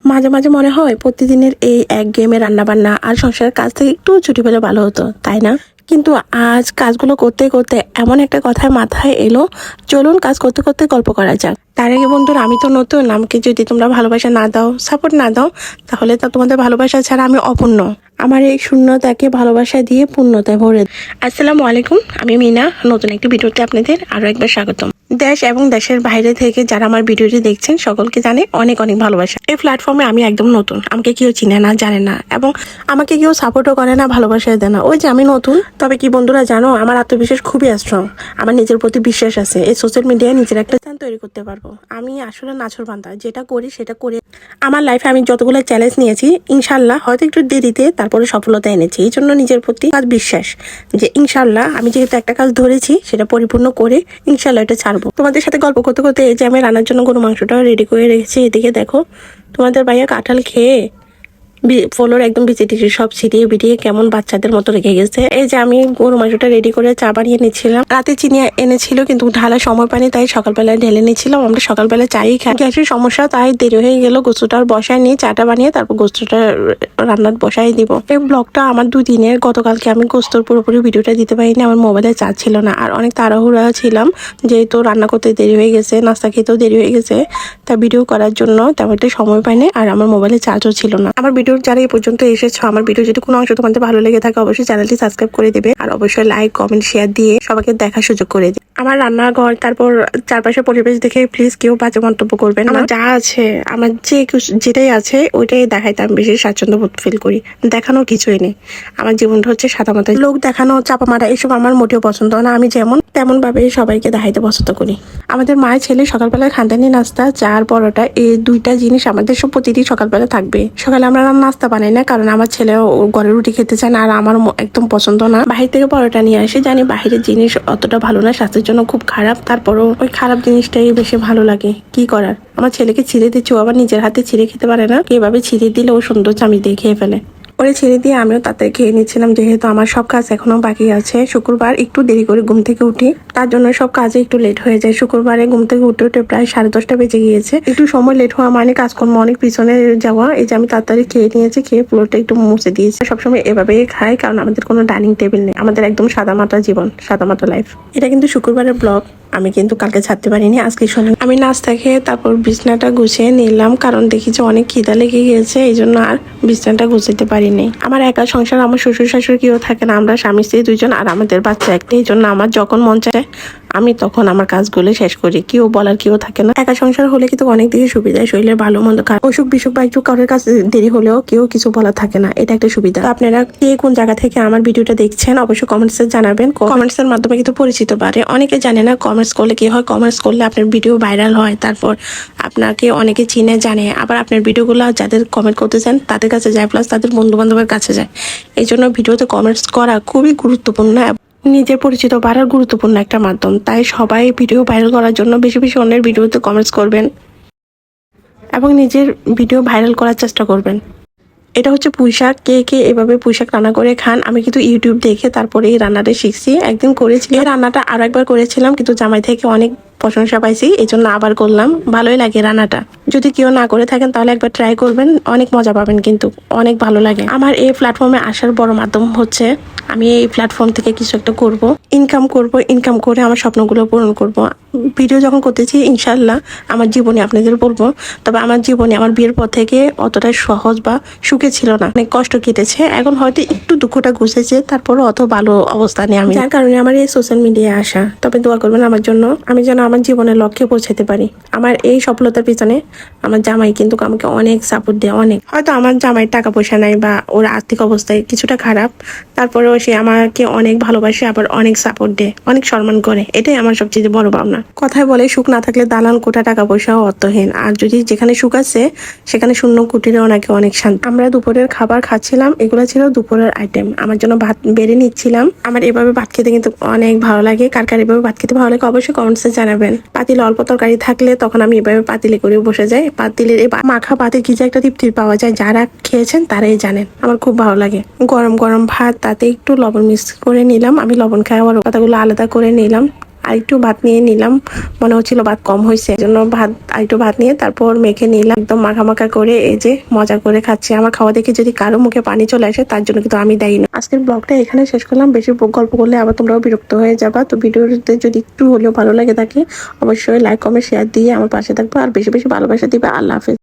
মাঝে মাঝে মনে হয় প্রতিদিনের এই এক গেমে রান্না বান্না আর সংসারের কাজ থেকে একটু ছুটি পেলে ভালো হতো, তাই না? কিন্তু আজ কাজগুলো করতে করতে এমন একটা কথায় মাথায় এলো, চলুন কাজ করতে করতে গল্প করা যাক। তার আগে বন্ধুরা, আমি তো নতুন, আমাকে যদি তোমরা ভালোবাসা না দাও, সাপোর্ট না দাও, তাহলে তো তোমাদের ভালোবাসা ছাড়া আমি অপূর্ণ। আমার এই শূন্যতাকে ভালোবাসা দিয়ে পূর্ণতায় ভরে। আসসালামু আলাইকুম, আমি মিনা। নতুন একটি ভিডিওতে আপনাদের আরো একবার স্বাগতম। দেশ এবং দেশের বাইরে থেকে যারা আমার ভিডিওটি দেখছেন সকলকে জানে অনেক অনেক ভালোবাসা। এই প্ল্যাটফর্মে আমি একদম নতুন, আমাকে কেউ চিনে না, জানে না, এবং আমাকে কেউ সাপোর্টও করে না, ভালোবাসায় দেয় না। ওই যে আমি নতুন। তবে কি বন্ধুরা জানো, আমার আত্মবিশ্বাস খুবই স্ট্রং। আমার নিজের প্রতি বিশ্বাস আছে। এই সোশ্যাল মিডিয়ায় নিজের একটা স্থান তৈরি করতে পারবো। আমি আসলে নাছোড়বান্দা, যেটা করি সেটা করে আমার লাইফে আমি যতগুলো চ্যালেঞ্জ নিয়েছি, ইনশাল্লাহ হয়তো একটু দেরিতে তারপরে সফলতা এনেছি। এই জন্য নিজের প্রতি বিশ্বাস যে ইনশাল্লাহ আমি যেহেতু একটা কাজ ধরেছি সেটা পরিপূর্ণ করে ইনশাল্লাহ এটা ছাড়বো। তোমাদের সাথে গল্প করতে করতে এই যে আমি রান্নার জন্য গরু মাংসটা রেডি করে রেখেছি। এদিকে দেখো, তোমাদের ভাইয়া কাঁঠাল খেয়ে ফ্লোর একদম বিছিয়ে টিচি সব ছিটিয়ে বিটিয়ে কেমন বাচ্চাদের মতো রেখে গেছে। এই যে আমি গরু মাংসটা রেডি করে চা বানিয়ে নিচ্ছিলাম। রাতে চিনি এনেছিল কিন্তু ঢালার সময় পানি, তাই সকালবেলায় ঢেলে নিচ্ছিলাম। আমরা সকালবেলা চাই খাই, গ্যাসের সমস্যা, তাই দেরি হয়ে গেল। গোস্তটা বসায় নিয়ে চাটা বানিয়ে তারপর গোস্তটা রান্নার বসাই দিব। এই ব্লগটা আমার দুদিনের। গতকালকে আমি গোস্তর পুরোপুরি ভিডিওটা দিতে পারিনি, আমার মোবাইলে চার্জ ছিল না, আর অনেক তাড়াহুড়া ছিলাম যেহেতু রান্না করতে দেরি হয়ে গেছে, নাস্তা খেতেও দেরি হয়ে গেছে, তা ভিডিও করার জন্য তেমন একটা সময় পাইনি, আর আমার মোবাইলে চার্জও ছিল না। আমার ভিডিও যারা এই পর্যন্ত এসেছো, আমার ভিডিও যদি কোনো অংশ তোমাদের ভালো লেগে থাকে অবশ্যই চ্যানেলটি সাবস্ক্রাইব করে দিবে, আর অবশ্যই লাইক কমেন্ট শেয়ার দিয়ে সবাইকে দেখার সুযোগ করে দিবে। আমার রান্নাঘর তারপর চারপাশের পরিবেশ দেখে প্লিজ কেউ বাজে মন্তব্য করবেন। আমার যা আছে, আমার যেটাই আছে ওইটাই দেখাইতে আমি বেশি স্বাচ্ছন্দ্য বোধ ফিল করি। দেখানোর কিছুই নেই। আমার জীবনটা হচ্ছে সাদা মাথায়। লোক দেখানো, চাপা মারা এসব আমার মোটেও পছন্দ না। আমি যেমন তেমন ভাবে সবাইকে দেখাইতে পছন্দ করি। আমাদের মায়ের ছেলে সকালবেলায় খানদানি নাস্তা, চা আর পরোটা, এই দুইটা জিনিস আমাদের সব প্রতিদিন সকালবেলা থাকবে। সকালে আমরা নাস্তা বানাই না, কারণ আমার ছেলে ঘরে রুটি খেতে চায় না, আর আমার একদম পছন্দ না। বাহির থেকে পরোটা নিয়ে আসে, জানি বাহিরের জিনিস অতটা ভালো না, স্বাস্থ্যের জন্য খুব খারাপ, তারপরও ওই খারাপ জিনিসটাই বেশি ভালো লাগে। কি করার। আমার ছেলেকে ছিঁড়ে দিচ্ছে, ও আবার নিজের হাতে ছিঁড়ে খেতে পারে না, এভাবে ছিঁড়ে দিলে ও সুন্দর চামিচ দিয়ে খেয়ে ফেলে। ওরে ছেড়ে দিয়ে আমিও তাড়াতাড়ি খেয়ে নিচ্ছিলাম, যেহেতু আমার সব কাজ এখনো বাকি আছে। শুক্রবার একটু দেরি করে ঘুম থেকে উঠি, তার জন্য সব কাজে একটু লেট হয়ে যায়। শুক্রবারে ঘুম থেকে উঠে উঠে প্রায় 10:30 বেজে গিয়েছে। একটু সময় লেট হওয়া মানে কাজকর্ম অনেক পিছনে যাওয়া। এই যে আমি তাড়াতাড়ি খেয়ে নিয়েছি, খেয়ে ফ্লোরটা একটু মুছে দিয়েছি। সবসময় এভাবেই খাই, কারণ আমাদের কোনো ডাইনিং টেবিল নেই। আমাদের একদম সাদামাটা জীবন, সাদামাটা লাইফ। এটা কিন্তু শুক্রবারের ব্লগ, আমি কিন্তু কালকে ছাড়তে পারিনি, আজকে শুনি। আমি নাস্তা খেয়ে তারপর বিছনাটা গুছিয়ে নিলাম, কারণ দেখি যে অনেক খিদা লেগে গিয়েছে, এই জন্য আর বিছনাটা গুছাতে পারিনি। আমার একা সংসার, আমার শ্বশুর শাশুড়ি কেউ থাকে না, আমরা স্বামী স্ত্রী দুইজন, আর আমাদের বাচ্চা একটা। এই জন্য আমার যখন মন চায় আমি তখন আমার কাজগুলো শেষ করি, কেউ বলার কেউ থাকে না। একা সংসার হলে কিন্তু অনেক দিকে সুবিধা, শরীরের ভালো মন্দ খারাপ অসুখ বিসুখ বা একটু কারোর কাছে দেরি হলেও কেউ কিছু বলার থাকে না, এটা একটা সুবিধা। আপনারা কে কোন জায়গা থেকে আমার ভিডিওটা দেখছেন অবশ্যই কমেন্টসে জানাবেন। কমেন্টসের মাধ্যমে কিন্তু পরিচিত বাড়ে। অনেকে জানে না কমেন্টস করলে কি হয়। কমেন্টস করলে আপনার ভিডিও ভাইরাল হয়, তারপর আপনাকে অনেকে চিনে জানে, আবার আপনার ভিডিওগুলো যাদের কমেন্ট করতে চান তাদের কাছে যায়, প্লাস তাদের বন্ধু বান্ধবের কাছে যায়। এই জন্য ভিডিওতে কমেন্টস করা খুবই গুরুত্বপূর্ণ, নিজের পরিচিত বাড়ার গুরুত্বপূর্ণ একটা মাধ্যম। তাই সবাই ভিডিও ভাইরাল করার জন্য বেশি বেশি অন্যের ভিডিওতে কমেন্টস করবেন এবং নিজের ভিডিও ভাইরাল করার চেষ্টা করবেন। এটা হচ্ছে পুঁইশাক। কে কে এভাবে পুঁইশাক রান্না করে খান? আমি কিন্তু ইউটিউব দেখে তারপরে এই রান্নাটা শিখছি। একদিন করেছিলাম এই রান্নাটা, আরো একবার করেছিলাম, কিন্তু জামাই থেকে অনেক প্রশংসা পাইছি, এই জন্য আবার করলাম। ভালোই লাগে রান্নাটা। যদি কেউ না করে থাকেন তাহলে একবার ট্রাই করবেন, অনেক মজা পাবেন, কিন্তু অনেক ভালো লাগে। আমার এই প্ল্যাটফর্মে আসার বড় মাধ্যম হচ্ছে আমি এই প্ল্যাটফর্ম থেকে কিছু একটা করব, ইনকাম করব, ইনকাম করে আমার স্বপ্নগুলো পূরণ করব। ভিডিও যখন করতেছি ইনশাল্লাহ আমার জীবনে আপনাদের বলবো, তবে আমার জীবনে আমার বিয়ের পর থেকে অতটা সহজ বা সুখে ছিল না, অনেক কষ্ট কেটেছে। এখন হয়তো একটু দুঃখটা ঘুষেছে, তারপরও অত ভালো অবস্থানে আমি, যার কারণে আমার এই সোশ্যাল মিডিয়ায় আসা। তবে দোয়া করবেন আমার জন্য, আমি যেন আমার জীবনের লক্ষ্যে পৌঁছাতে পারি। আমার এই সফলতার পিছনে আমার জামাই কিন্তু আমাকে অনেক সাপোর্ট দেয়, অনেক। হয়তো আমার জামাইয়ের টাকা পয়সা নাই বা ওর আর্থিক অবস্থায় কিছুটা খারাপ, তারপরেও সে আমাকে অনেক ভালোবাসে, আবার অনেক সাপোর্ট দেয়, অনেক সম্মান করে। এটাই আমার সবচেয়ে বড় পাওনা। কথায় বলে সুখ না থাকলে দালান কোটা, টাকা পয়সাও অর্থহীন। আর যদি যেখানে সুখ আছে সেখানে শূন্য কুটিরেও নাকি অনেক শান্তি। আমরা দুপুরের খাবার খাচ্ছিলাম, এগুলো ছিল দুপুরের আইটেম। আমার জন্য ভাত বেড়ে নিচ্ছিলাম। আমার এভাবে ভাত খেতে কিন্তু অনেক ভালো লাগে। কার কার এভাবে ভাত খেতে ভালো লাগে অবশ্যই কমেন্টসে জানাবেন। পাতিলে অল্প তরকারি থাকলে তখন আমি এভাবে পাতিলে করে বসে যাই। পাতিলের এই মাখা ভাতের কি যে একটা তৃপ্তি পাওয়া যায়, যারা খেয়েছেন তারাই জানেন। আমার খুব ভালো লাগে। গরম গরম ভাত, তাতে একটু লবণ মিক্স করে নিলাম। আমি লবণ খাই, আমার পাতাগুলো আলাদা করে নিলাম। আর একটু ভাত নিয়ে নিলাম, মনে হচ্ছিল ভাত কম হয়েছে, এজন্য একটু ভাত নিয়ে তারপর মেখে নিলাম, একদম মাখা মাখা করে এই যে মজা করে খাচ্ছি। আমার খাওয়া দেখে যদি কারো মুখে পানি চলে আসে তার জন্য কিন্তু আমি দায়ী না। আজকের ব্লগটা এখানে শেষ করলাম, বেশি গল্প করলে আবার তোমরাও বিরক্ত হয়ে যাবা। তো ভিডিওতে যদি একটু হলেও ভালো লাগে থাকে অবশ্যই লাইক কমেন্ট শেয়ার দিয়ে আমার পাশে থাকবো, আর বেশি বেশি ভালোবাসা দিবে। আল্লাহ হাফেজ।